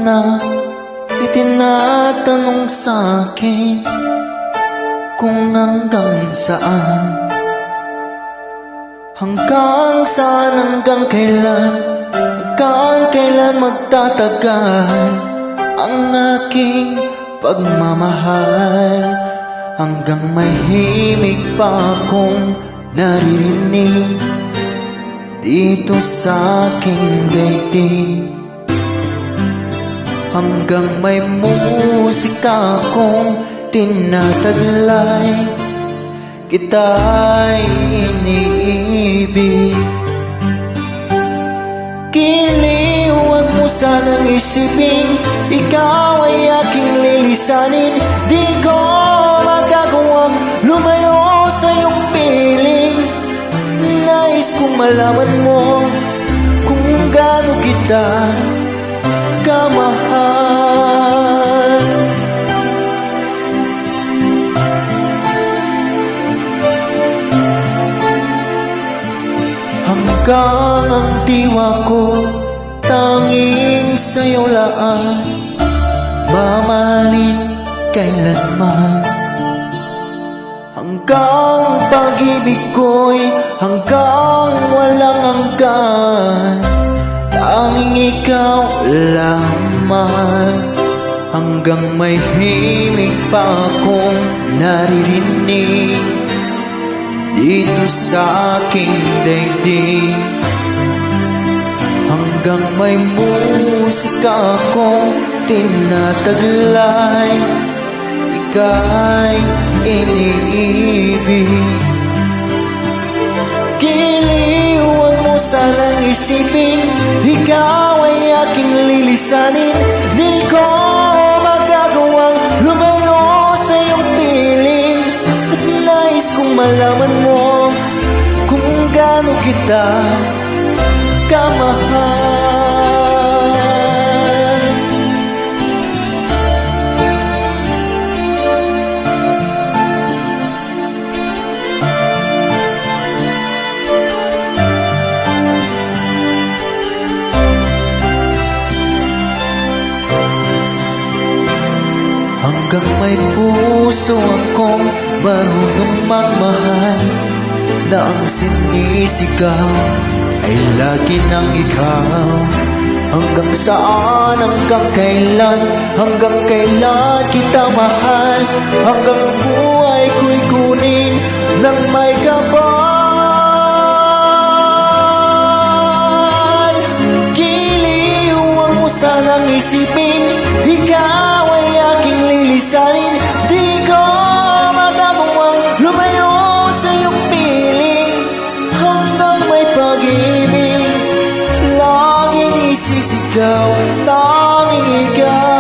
na itinatanong sa'kin kung hanggang saan, hanggang saan, hanggang kailan magtatagal ang aking pagmamahal. Hanggang may himig pa akong naririnig dito sa aking daigdig, hanggang may musika akong tinataglay, kita'y iniibig. Giliw, huwag mo sanang isipin ikaw ay aking lilisanin. Di ko magagawang lumayo sa iyong piling. Nais kong malaman mo kung gaano kita kamahal. Hanggang ang diwa ko tanging sa'yo laan, mamahalin kailanman. Hanggang pag-ibig ko'y hanggang walang hanggan, tanging ikaw lamang. Hanggang may himig pa akong naririnig dito sa aking daigdig, hanggang may musika akong tinataglay, ika'y iniibig. Giliw, huwag mo sanang isipin ikaw ay aking lilisanin. Di ko magagawang lumayo sa iyong piling, at nais kong malaman mo kung gaano kita kamahal. Hanggang may puso akong marunong magmahal, na ang sinisigaw ay lagi ng ikaw. Hanggang saan, hanggang kailan kita mahal, hanggang ang buhay ko'y kunin ng may kapal. Giliw, huwag mo sanang isipin ikaw ay aking lilisanin. Di ko magagawang lumayo sa iyong piling, hanggang may pag-ibig laging isisigaw, tanging ikaw.